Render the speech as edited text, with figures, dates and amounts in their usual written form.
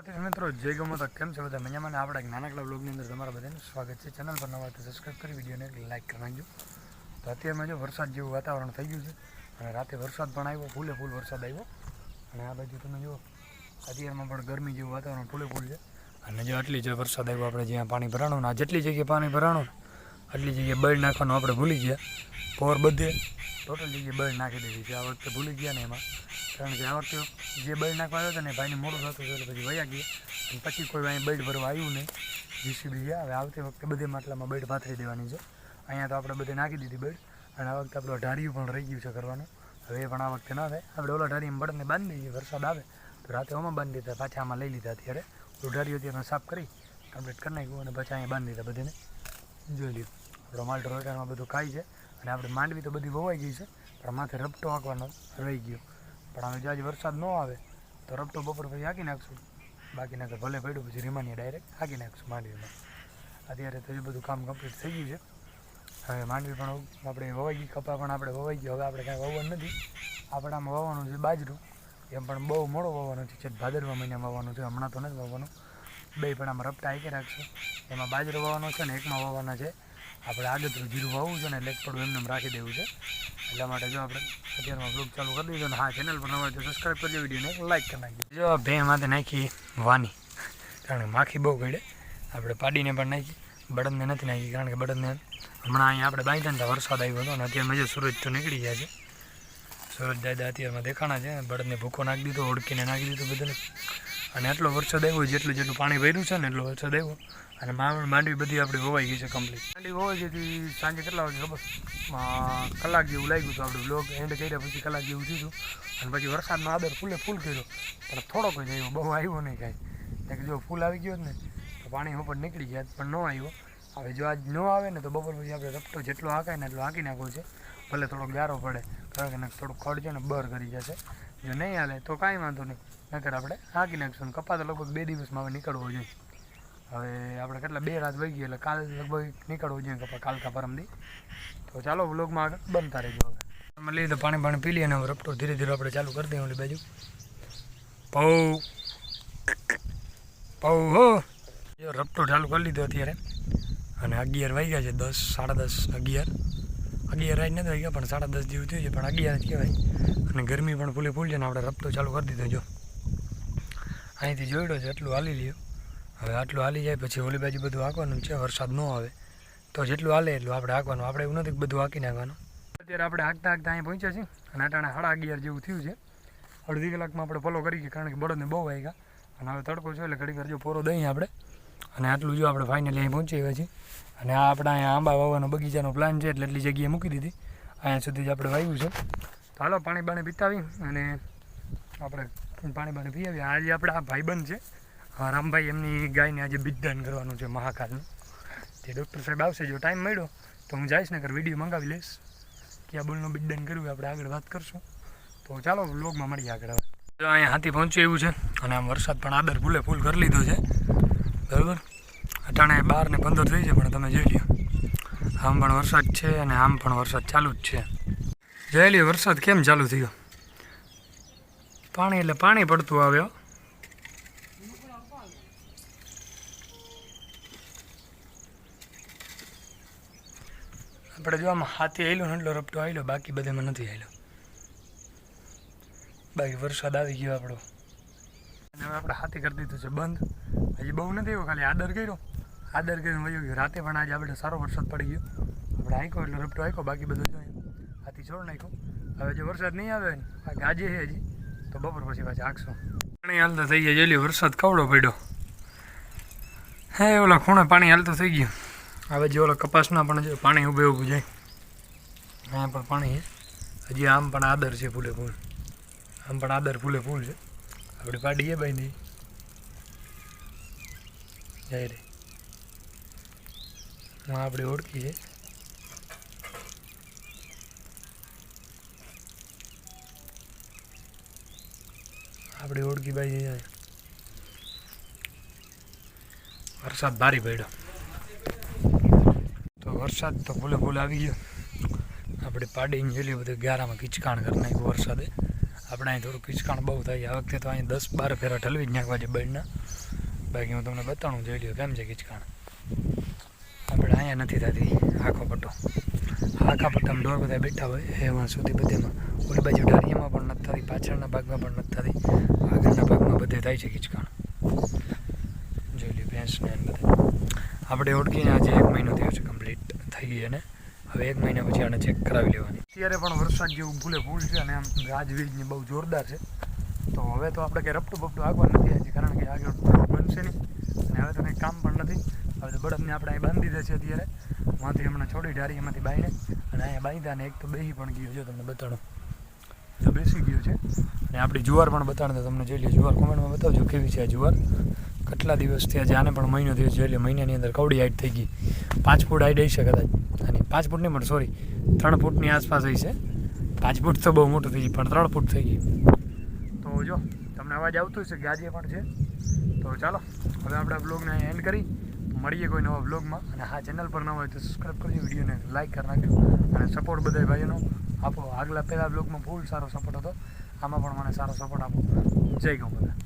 મિત્રો જય ગમો કેમ છે બધા મજામાં? આપણા એક નાનકડા બ્લોગની અંદર તમારા બધાનું સ્વાગત છે. ચેનલ પર નવા તો સબસ્ક્રાઈબ કરી વિડીયોને લાઈક કરી નાખજો. તો અત્યારમાં જો વરસાદ જેવું વાતાવરણ થઈ ગયું છે અને રાતે વરસાદ પણ આવ્યો, ફૂલે ફૂલ વરસાદ આવ્યો. અને આ બાજુ તમે જુઓ અત્યારમાં પણ ગરમી જેવું વાતાવરણ ફૂલે ફૂલ છે. અને જો આટલી જો વરસાદ આવ્યો, આપણે જ્યાં પાણી ભરાણું આ જેટલી જગ્યાએ પાણી ભરાણું આટલી જગ્યાએ બળ નાખવાનું આપણે ભૂલી ગયા. પોર બધે ટોટલ જગ્યાએ બળ નાખી દીધી છે. આ વખતે ભૂલી ગયા ને એમાં, કારણ કે આ વખતે જે બળ નાખવા આવ્યો હતો ને ભાઈને મોડું થતું હતું એટલે પછી વયા ગયા અને પછી કોઈ અહીં બેડ ભરવા આવ્યું નહીં. જીસીબી ગયા. હવે આવતી વખતે બધે માટલામાં બેડ પાથરી દેવાની છે. અહીંયા તો આપણે બધે નાખી દીધી બેડ અને આ વખતે આપણું ઢારિયું પણ રહી ગયું છે કરવાનું. હવે એ પણ આ વખતે ના થાય. આપણે ઓલા ઢારીમાં બળદને બાંધી દઈએ, વરસાદ આવે તો રાતે ઓમાં બાંધી દીધા, પાછા આમાં લઈ લીધા. અત્યારે ઢારિયું અત્યારે સાફ કરી કમ્પ્લીટ કરી નાખ્યું અને પછી અહીંયા બાંધી દીધા. બધાને જોઈ લીધું. આપણો માલ રોટામાં બધું ખાઈ છે અને આપણે માંડવી તો બધી વવાઈ ગઈ છે, પણ માથે રપટો આંકવાનો રહી ગયો. પણ હવે આજે વરસાદ ન આવે તો રપટો બપોર પછી હાંકી નાખશું. બાકી નાખે ભલે પડ્યું પછી રીમાની ડાયરેક્ટ હાંકી નાખશું માંડવીમાં. અત્યારે તો એ બધું કામ કમ્પ્લીટ થઈ ગયું છે. હવે માંડવી પણ આપણે વવાઈ ગઈ, કપા પણ આપણે વવાઈ ગયો. હવે આપણે કાંઈ વાવવાનું નથી. આપણે આમાં વાવવાનું છે બાજરું, એમ પણ બહુ મોડો વાવવાનું છે. ભાદરવા મહિનામાં વાવવાનું છે, હમણાં તો નથી વાવવાનું. બે પણ આમાં રપટા હાંકી રાખશું. એમાં બાજરો વાવવાનો છે ને એકમાં વાવવાના છે આપણે આગતરું જીરું વાવવું છે ને લેક પડવું એમને રાખી દેવું છે. એટલા માટે જો આપણે અત્યારમાં બ્લોગ ચાલુ કરી દીધો ને હા ચેનલ પર નવા તો સબસ્ક્રાઈબ કરજો, વિડીયોને એક લાઈક કરી નાખજો. જો ભે માથે નાખી વાની, કારણ કે માખી બહુ ગળે. આપણે પાડીને પણ નાખી, બળદને નથી નાખી, કારણ કે બળદને હમણાં અહીંયા આપણે બાંધ્યા ને વરસાદ આવ્યો હતો અને અત્યારમાં જો સૂરજ તો નીકળી ગયા છે. સૂરજ દાદા અત્યારમાં દેખાણા છે. બળદને ભૂકો નાખી દીધો, ઓળકીને નાખી દીધું બધાને. અને એટલો વરસાદ આવ્યો, જેટલું પાણી ભર્યું છે ને એટલો વરસાદ આવ્યો. અને માંડવી બધી આપણી વવાઈ ગઈ છે કમ્પ્લીટ. માંડવી વવાઈ ગઈ હતી સાંજે કેટલા વાગે ખબર? કલાક જેવું લાગ્યું હતું. આપણે બ્લોગ એન્ડ કર્યા પછી કલાક જેવું થયું હતું. અને પછી વરસાદનો આદર ફૂલે ફૂલ કર્યો, પણ થોડોક જ આવ્યો, બહુ આવ્યો નહીં કાંઈ. કે જો ફૂલ આવી ગયો ને તો પાણી ઉપર નીકળી ગયા, પણ ન આવ્યો. હવે જો આજ ન આવે ને તો બપોર પછી આપણે રપટો જેટલો હાંકાય ને એટલો હાંકી નાખવો છે. ભલે થોડોક ગારો પડે, કારણ કે થોડુંક ખડ છે ને બર કરી જશે. જો નહીં હાલે તો કાંઈ વાંધો નહીં, નકર આપણે હાંકી નાખશું. ને કપા તો લગભગ 2 દિવસમાં હવે નીકળવો જોઈએ. હવે આપણે કેટલા 2 રાત વહી ગઈ એટલે કાલ લગભગ નીકળવું જોઈએ કપા, કાલ કા પરમદી. તો ચાલો વ્લોગમાં આગળ બનતા રહેજો. હવે અમે લઈએ તો પાણી પી લઈએ અને રપટો ધીરે ધીરે આપણે ચાલુ કરી દઈએ. ઓલી બાજુ પૌ હો જો રપટો ચાલુ કરી લીધો અત્યારે અને 11 વાગ્યા છે. 10, 10:30, 11 રાત નથી વાગ્યા પણ 10:30 જેવું થયું છે, પણ 11 જ કહેવાય. અને ગરમી પણ ફૂલે ફૂલ છે ને આપણે રપટો ચાલુ કરી દીધો. જો અહીંથી જોઈડો છે એટલું હાલી લ્યો. હવે આટલું હાલી જાય પછી ઓલી બાજુ બધું હાંકવાનું છે. વરસાદ ન આવે તો જેટલું હાલે એટલું આપણે હાંકવાનું. આપણે એવું નથી કે બધું હાંકી નાખવાનું. અત્યારે આપણે હાંકતા અહીં પહોંચ્યા છીએ અને અટાણે 11:30 જેવું થયું છે. અડધી કલાકમાં આપણે ફોલો કરી ગયા, કારણ કે બળદને બહુ વાગ્યા. અને હવે તડકો છે એટલે ઘડી કરજો પોરો દહીં આપણે. અને આટલું જો આપણે ફાઇનલી અહીં પહોંચી ગયા છીએ. અને આ આપણા અહીંયા આંબા વાવવાનો બગીચાનો પ્લાન છે એટલે એટલી જગ્યાએ મૂકી દીધી. અહીંયા સુધી જ આપણે વાવ્યું છે. તો હાલો પાણી પીતાવી અને આપણે પાણી પી આવીએ. આજે આપણે આ ભાઈબંધ છે રામભાઈ, એમની ગાયને આજે બીજદાન કરવાનું છે મહાકાલનું. તે ડૉક્ટર સાહેબ આવશે, જો ટાઈમ મળ્યો તો હું જઈશ ને વિડીયો મંગાવી લઈશ કે આ બોલનું બીજદાન કર્યું. આપણે આગળ વાત કરશું. તો ચાલો વ્લોગમાં મળીએ આગળ. હવે જો અહીંયા હાથી પહોંચ્યું એવું છે અને આમ વરસાદ પણ આદર ફૂલે ફૂલ કરી લીધો છે. બરાબર, અટાણે 12 ને 15 થઈ છે, પણ તમે જોઈ લ્યો આમ પણ વરસાદ છે અને આમ પણ વરસાદ ચાલુ જ છે. જોઈ લ્યો વરસાદ કેમ ચાલુ થયો. પાણી એટલે પાણી પડતું આવ્યો. આપણે જો આમાં હાથી આવેલો ને એટલો રપટો આવેલો, બાકી બધામાં નથી આવેલો. બાકી વરસાદ આવી ગયો આપણો. અને હવે આપણે હાથી કરી દીધું છે બંધ. હજી બહુ નથી આવ્યો, ખાલી આદર કર્યો વયો ગયો. રાતે પણ આજે આપણે સારો વરસાદ પડી ગયો. આપણે હાંક્યો એટલે રપટો હાંક્યો, બાકી બધું જોઈએ હાથી છોડ નાખ્યો. હવે જો વરસાદ નહીં આવે ને આ ગાજે છે હજી તો બપોર પછી પાછા હાંકશું. પાણી હાલતો થઈ ગયા. જોઈ વરસાદ કવડો પડ્યો હે, ઓલા ખૂણે પાણી હાલતું થઈ ગયું. હવે જે ઓલા કપાસના પણ જો પાણી ઊભું જાય, અહીંયા પણ પાણી છે. હજી આમ પણ આદર છે ફૂલે ફૂલ, આમ પણ આદર ફૂલે ફૂલ છે. આપણી પાડી એ બાંધી જાય રે, હું આપણી ઓળખી છે. આપણી ઓળખી બાઈ જાય. વરસાદ ભારી પડ્યો તો વરસાદ તો ફૂલે ફૂલ આવી ગયો. આપણે પાડીને જોઈ બધું 11માં કિચકાણ કરી નાખ્યું વરસાદે. આપણે અહીં થોડું કિચકાણ બહુ થાય. આ વખતે તો અહીં 10-12 ફેરા ઠલવી જ નાખવા છે બળના. બાકી હું તમને બતાવું જોઈ લ્યો કેમ છે કિચકાણ. આપણે અહીંયા નથી થતી આખો પટ્ટો. આખા પટ્ટામાં ઢોર બધા બેઠા હોય એમાં સુધી બધેમાં ઓલી બાજુ ડારિયામાં પણ નથી થતી, પાછળના ભાગમાં પણ નથી થતી, આગળના ભાગમાં બધે થાય છે કિચકાણ. જોઈ લ્યો ભેંસને બધા. આપણે ઓળખીને આજે 1 મહિનો થયો છે કમ્પ્લીટ થઈ ગઈ અને હવે 1 મહિના પછી આને ચેક કરાવી લેવાની. અત્યારે પણ વરસાદ જેવું ફૂલ છે અને આમ ગાજવીજની બહુ જોરદાર છે. તો હવે તો આપણે કંઈ રપટું બપટું આગળ નથી આવી, કારણ કે આગળ બનશે નહીં અને હવે તો કંઈ કામ પણ નથી. હવે તો બળદને આપણે અહીં બાંધી દીધા છે અત્યારે. માંથી હમણાં છોડી ડારી એમાંથી બાઈને અને અહીંયા બાંધ્યા અને એક તો બેસી પણ ગયો છે, તમને બતાડો જો બેસી ગયો છે. અને આપણી જુવાર પણ બતાડો તો તમને જોઈ લો. જુવાર કોમેન્ટમાં બતાવજો કેવી છે આ જુવાર. કેટલા દિવસ થયા છે આને પણ મહિનો થયો જોઈ લો. મહિનાની અંદર કવડી હાઈટ થઈ ગઈ. 5 ફૂટ હાઈટ હશે કદાચ. અને 5 ફૂટ નહીં પણ સોરી 3 ફૂટની આસપાસ હશે. 5 ફૂટ તો બહુ મોટું થઈ ગઈ પણ 3 ફૂટ થઈ ગઈ. તો જો તમને અવાજ આવતો હશે ગાજે પણ છે. તો ચાલો હવે આપણે આ બ્લોગને એન્ડ કરી મળીએ કોઈ નવા બ્લોગમાં. અને હા ચેનલ પર ન હોય તો સબસ્ક્રાઈબ કરજો, વિડીયોને લાઈક કરી નાખજો અને સપોર્ટ બધા ભાઈઓનો આપો. આગલા પહેલા બ્લોગમાં ફૂલ સારો સપોર્ટ હતો, આમાં પણ મને સારો સપોર્ટ આપો. જય ગૌ માતા.